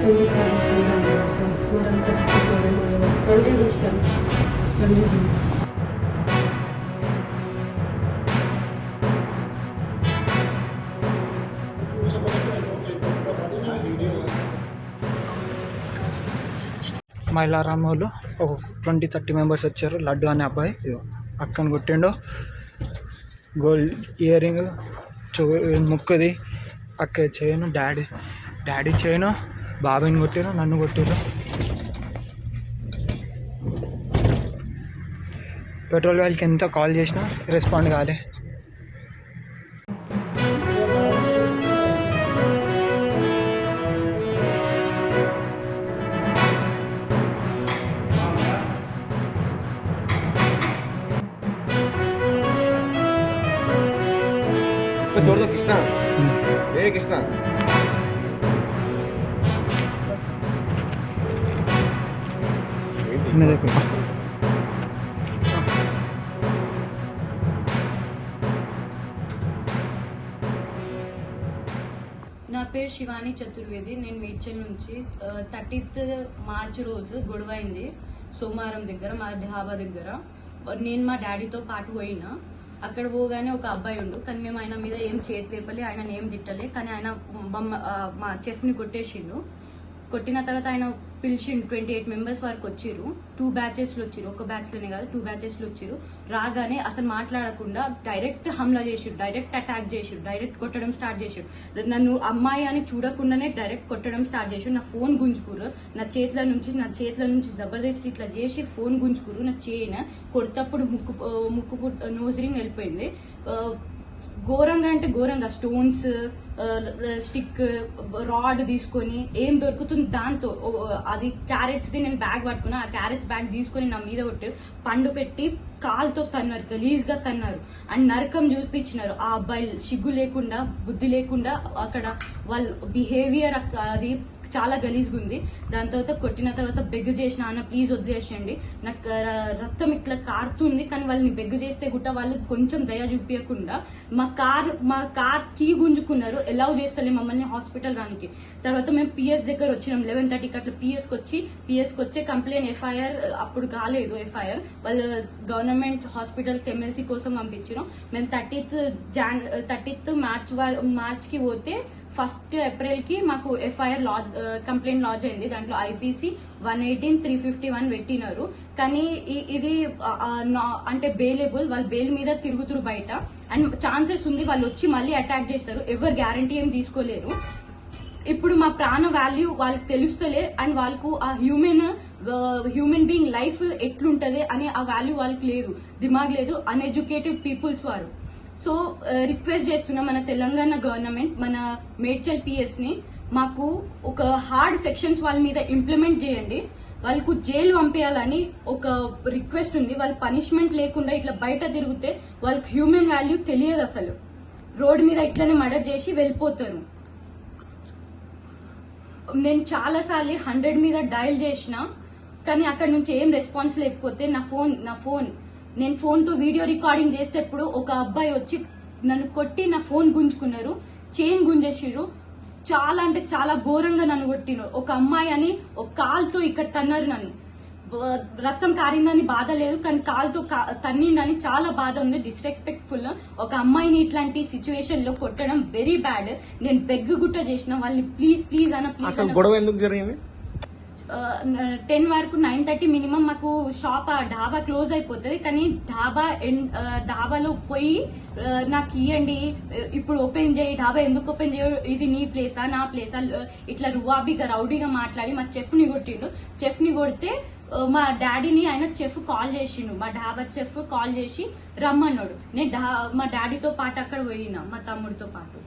Sunday Sunday Mylaram వాళ్ళు ఒక 20-30 members వచ్చారు. లడ్డు అనే అబ్బాయి అక్కని కొట్టిండు. గోల్డ్ ఇయర్ రింగ్, ముక్కది, అక్క చేయను, డాడీ చేయను, బాబాయ్ని కొట్టారు, నన్ను కొట్టారు. పెట్రోల్ వాళ్ళకి ఎంత కాల్ చేసినా రెస్పాండ్ కాలే. छोड़ दो कृष्णा, ए कृष्णा। देखो నా పేరు శివాని చతుర్వేది. నేను మేడ్చల్ నుంచి 30th మార్చ్ రోజు గొడవ అయింది సోమవారం దగ్గర, మా ఢాబా దగ్గర. నేను మా డాడీతో పాటు పోయినా. అక్కడ పోగానే ఒక అబ్బాయి ఉండు, కానీ మేము ఆయన మీద ఏం చేతి వేపలే, ఆయన ఏం తిట్టలే. కానీ ఆయన మా చెఫ్ని కొట్టేసిండు. కొట్టిన తర్వాత ఆయన పిలిచిండు. 28 మెంబర్స్ వరకు వచ్చిర్రు. 2 బ్యాచెస్లో వచ్చిర్రు, ఒక బ్యాచ్లోనే కాదు 2 బ్యాచెస్లో వచ్చిర్రు. రాగానే అసలు మాట్లాడకుండా డైరెక్ట్ హమ్లా చేసిరు, డైరెక్ట్ అటాక్ చేసిరు, డైరెక్ట్ కొట్టడం స్టార్ట్ చేసిరు. నన్ను అమ్మాయి అని చూడకుండానే డైరెక్ట్ కొట్టడం స్టార్ట్ చేసిరు. నా ఫోన్ గుంజుకుర్రు, నా చేతుల నుంచి జబర్దస్త్ ఇట్లా చేసి ఫోన్ గుంజుకుర్రు. నా చైన్ కొడతప్పుడు ముక్కు నోజ్ రింగ్ వెళ్ళిపోయింది. ఘోరంగా అంటే ఘోరంగా స్టోన్స్, స్టిక్, రాడ్ తీసుకొని ఏం దొరుకుతుంది దాంతో, అది క్యారెట్స్ది నేను బ్యాగ్ పట్టుకున్నా. ఆ క్యారెట్స్ బ్యాగ్ తీసుకొని నా మీద కొట్టారు. పండు పెట్టి కాలుతో తన్నారు, గలీజ్గా తన్నారు అండ్ నరకం చూపించినారు. ఆ అబ్బాయి సిగ్గు లేకుండా, బుద్ధి లేకుండా, అక్కడ వాళ్ళ బిహేవియర్ అది చాలా గలీజ్గా ఉంది. దాని తర్వాత కొట్టిన తర్వాత బెగ్గు చేసిన, అన్న ప్లీజ్ వదిలేసేయండి, నాకు రక్తం ఇట్లా కారుతుంది. కానీ వాళ్ళని బెగ్గు చేస్తే కూడా వాళ్ళు కొంచెం దయ చూపించకుండా మా కార్ కీ గుంజుకున్నారు. ఎలౌ చేస్తలే మమ్మల్ని హాస్పిటల్ రానికి. తర్వాత మేము పిఎస్ దగ్గర వచ్చినాం 11:30కి అట్లా. పిఎస్కి వచ్చే కంప్లైంట్ ఎఫ్ఐఆర్ అప్పుడు కాలేదు. ఎఫ్ఐఆర్ వాళ్ళు గవర్నమెంట్ హాస్పిటల్కి ఎమ్మెల్సీ కోసం పంపించినాం. మేము 30th మార్చ్కి పోతే 1st ఏప్రిల్కి మాకు ఎఫ్ఐఆర్ కంప్లైంట్ లాడ్జ్ అయింది. దాంట్లో ఐపీసీ 118, 351 పెట్టినారు. కానీ ఇది అంటే బెయిలబుల్, వాళ్ళు బెయిల్ మీద తిరుగుతురు బయట అండ్ ఛాన్సెస్ ఉంది వాళ్ళు వచ్చి మళ్ళీ అటాక్ చేస్తారు. ఎవరు గ్యారంటీ ఏం తీసుకోలేరు. ఇప్పుడు మా ప్రాణ వాల్యూ వాళ్ళకి తెలుస్తలే అండ్ వాళ్ళకు ఆ హ్యూమన్ బీయింగ్ లైఫ్ ఎట్లుంటది అనే ఆ వాల్యూ వాళ్ళకి లేదు, దిమాగ్ లేదు. అన్ఎడ్యుకేటెడ్ పీపుల్స్ వారు. సో రిక్వెస్ట్ చేస్తున్నా మన తెలంగాణ గవర్నమెంట్, మన మేడ్చల్ పిఎస్ ని మాకు ఒక హార్డ్ సెక్షన్స్ వాళ్ళ మీద ఇంప్లిమెంట్ చేయండి. వాళ్ళకు జైలు పంపించాలని ఒక రిక్వెస్ట్ ఉంది. వాళ్ళు పనిష్మెంట్ లేకుండా ఇట్లా బయట తిరిగితే వాళ్ళకి హ్యూమన్ వాల్యూ తెలియదు. అసలు రోడ్ మీద ఇట్లనే మర్డర్ చేసి వెళ్ళిపోతారు. నేను చాలా సార్లు 100 మీద డయల్ చేసిన, కానీ అక్కడ నుంచి ఏం రెస్పాన్స్ లేకపోతే నా ఫోన్ నేను ఫోన్తో వీడియో రికార్డింగ్ చేసేటప్పుడు ఒక అబ్బాయి వచ్చి నన్ను కొట్టి నా ఫోన్ గుంజుకున్నారు, చైన్ గుంజేసిర్రు. చాలా అంటే చాలా ఘోరంగా నన్ను కొట్టినారు. ఒక అమ్మాయి అని ఒక కాలుతో ఇక్కడ తన్నారు. నన్ను రక్తం కారిందని బాధ లేదు, కానీ కాలుతో తన్నిండని చాలా బాధ ఉంది. డిస్రెస్పెక్ట్ఫుల్. ఒక అమ్మాయిని ఇట్లాంటి సిచ్యువేషన్ లో కొట్టడం వెరీ బ్యాడ్. నేను బెగ్ గుట్ట చేసిన వాళ్ళని ప్లీజ్ అన్న ప్లీజ్. గొడవ ఎందుకు జరిగింది? 10 వరకు 9:30 మినిమం మాకు షాప్ ఢాబా క్లోజ్ అయిపోతుంది. కానీ ఢాబాలో పోయి నాకు ఇవ్వండి, ఇప్పుడు ఓపెన్ చేయి, ఢాబా ఎందుకు ఓపెన్ చేయ, ఇది నీ ప్లేసా నా ప్లేసా, ఇట్లా రువాబీగా రౌడీగా మాట్లాడి మా చెఫ్ని కొట్టిండు. చెఫ్ని కొడితే మా డాడీని ఆయన చెఫ్ కాల్ చేసిండు. మా ఢాబా చెఫ్ కాల్ చేసి రమ్మన్నాడు. నేను మా డాడీతో పాటు అక్కడ పోయినా, మా తమ్ముడితో పాటు.